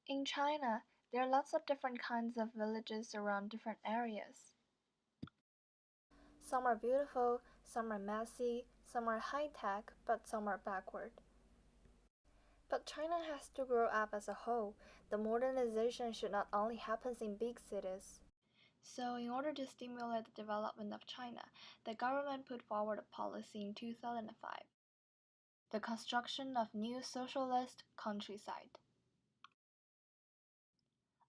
In China, there are lots of different kinds of villages around different areas. Some are beautiful, some are messy, some are high-tech, but some are backward. But China has to grow up as a whole. The modernization should not only happen in big cities. So, in order to stimulate the development of China, the government put forward a policy in 2005, the construction of new socialist countryside.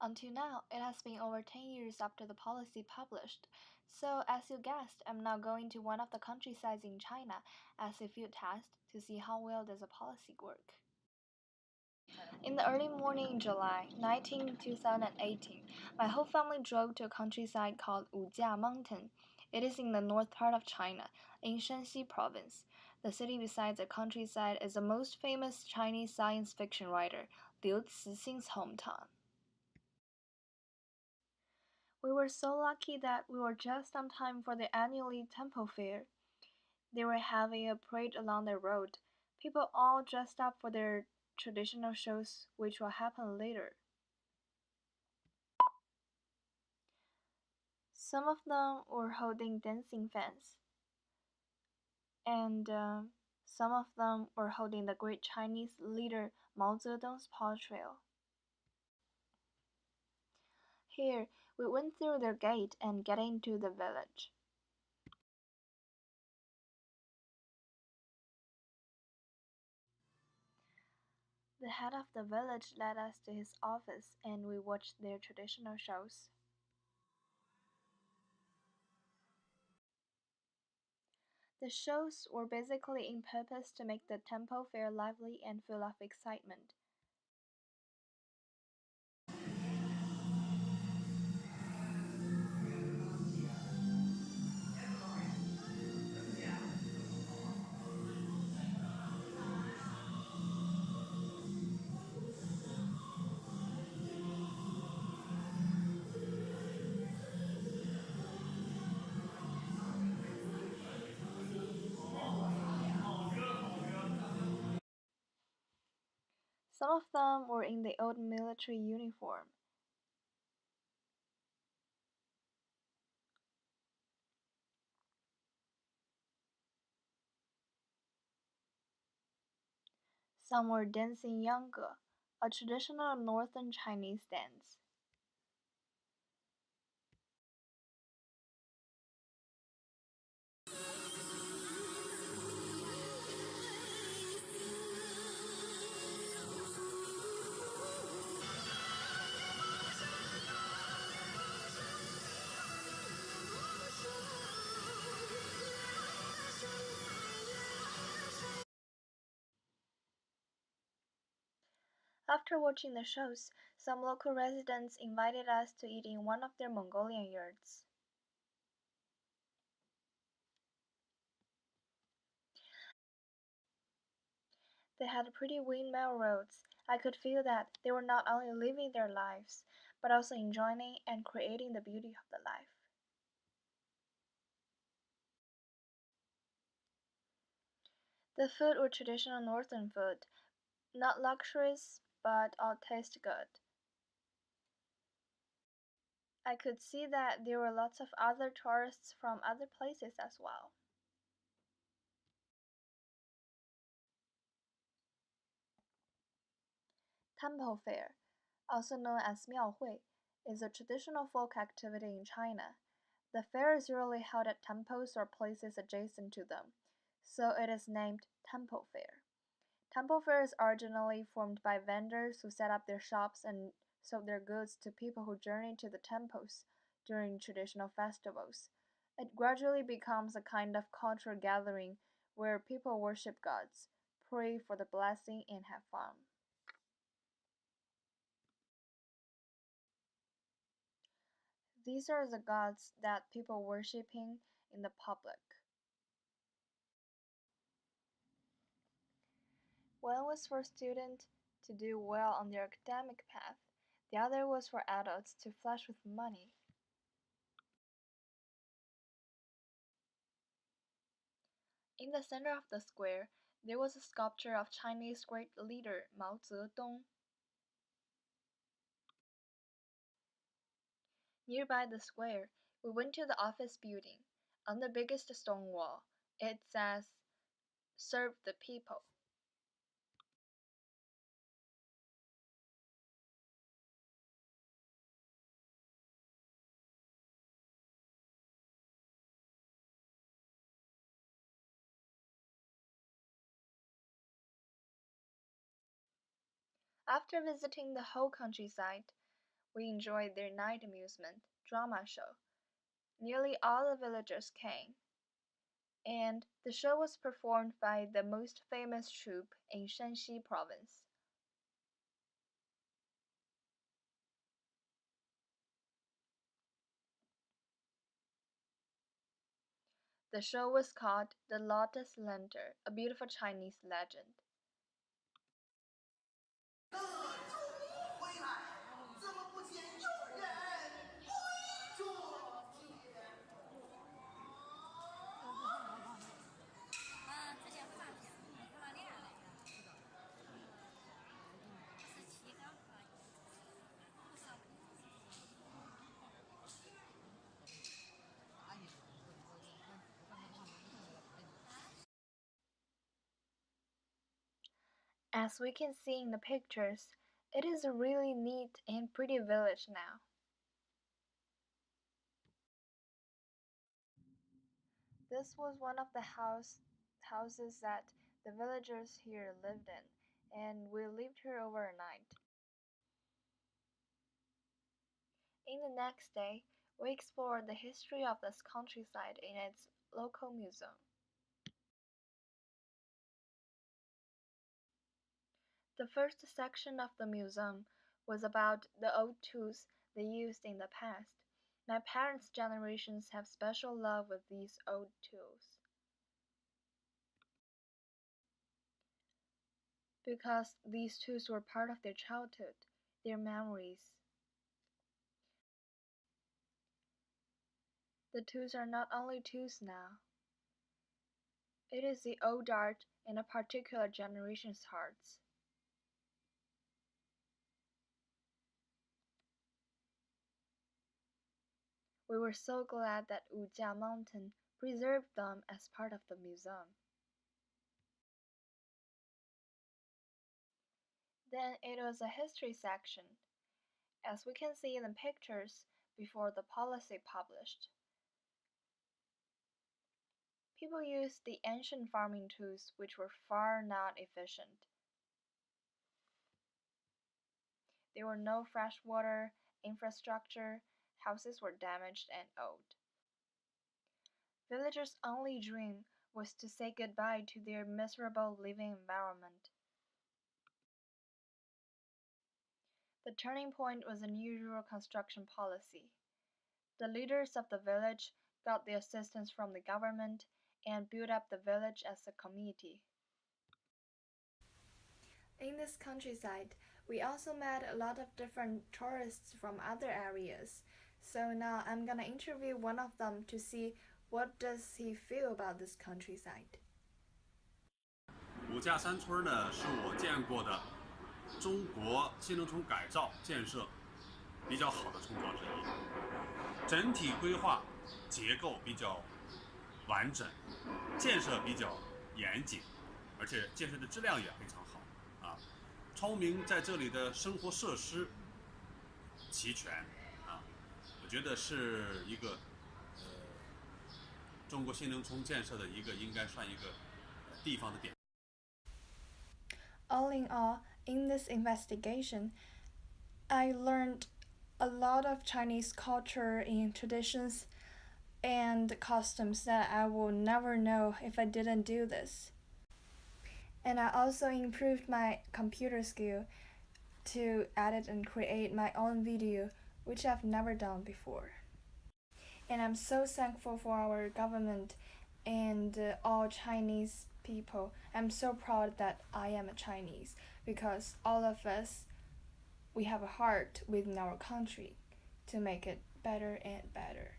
Until now, it has been over 10 years after the policy published, so as you guessed, I'm now going to one of the countrysides in China as a field test to see how well does the policy work. In the early morning in July 19, 2018, my whole family drove to a countryside called Wujia Mountain. It is in the north part of China, in Shanxi province. The city beside the countryside is the most famous Chinese science fiction writer, Liu Cixin's hometown. We were so lucky that we were just on time for the annual temple fair. They were having a parade along the road, people all dressed up for their traditional shows, which will happen later. Some of them were holding dancing fans, and some of them were holding the great Chinese leader Mao Zedong's portrait. Here, we went through their gate and get into the village. The head of the village led us to his office and we watched their traditional shows. The shows were basically in purpose to make the temple fair lively and full of excitement. Some of them were in the old military uniform. Some were dancing yangge, a traditional northern Chinese dance. After watching the shows, some local residents invited us to eat in one of their Mongolian yurts. They had pretty windmill roads. I could feel that they were not only living their lives, but also enjoying and creating the beauty of the life. The food were traditional northern food, not luxurious, but all taste good. I could see that there were lots of other tourists from other places as well. Temple Fair, also known as Miaohui, is a traditional folk activity in China. The fair is usually held at temples or places adjacent to them, so it is named Temple Fair. Temple Fair is originally formed by vendors who set up their shops and sold their goods to people who journey to the temples during traditional festivals. It gradually becomes a kind of cultural gathering where people worship gods, pray for the blessing, and have fun. These are the gods that people worshiping in the public. One was for students to do well on their academic path, the other was for adults to flush with money. In the center of the square, there was a sculpture of Chinese great leader Mao Zedong. Nearby the square, we went to the office building. On the biggest stone wall, it says, "Serve the people." After visiting the whole countryside, we enjoyed their night amusement drama show. Nearly all the villagers came, and the show was performed by the most famous troupe in Shanxi province. The show was called The Lotus Lantern, a beautiful Chinese legend. As we can see in the pictures, it is a really neat and pretty village now. This was one of the houses that the villagers here lived in, and we lived here overnight. In the next day, we explored the history of this countryside in its local museum. The first section of the museum was about the old tools they used in the past. My parents' generations have special love with these old tools, because these tools were part of their childhood, their memories. The tools are not only tools now. It is the old art in a particular generation's hearts. We were so glad that Wujia Mountain preserved them as part of the museum. Then it was a history section, as we can see in the pictures before the policy published. People used the ancient farming tools which were far not efficient. There were no fresh water, infrastructure, houses were damaged and old. Villagers' only dream was to say goodbye to their miserable living environment. The turning point was a new rural construction policy. The leaders of the village got the assistance from the government and built up the village as a community. In this countryside, we also met a lot of different tourists from other areas. So now I'm gonna interview one of them to see what does he feel about this countryside. 五架山村呢，是我见过的中国新农村改造建设比较好的村庄之一。整体规划结构比较完整，建设比较严谨，而且建设的质量也非常好啊。村民在这里的生活设施齐全啊，我觉得是一个中国新农村建设的一个应该算一个地方的典。All in all, in this investigation, I learned a lot of Chinese culture and traditions and customs that I will never know if I didn't do this. And I also improved my computer skill to edit and create my own video, which I've never done before. And I'm so thankful for our government and all Chinese people. I'm so proud that I am a Chinese, because all of us, we have a heart within our country to make it better and better.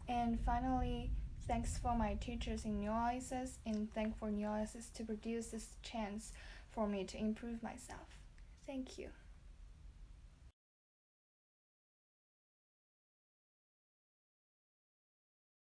And finally, thanks for my teachers in Oasis, and thank for Oasis to produce this chance for me to improve myself. Thank you.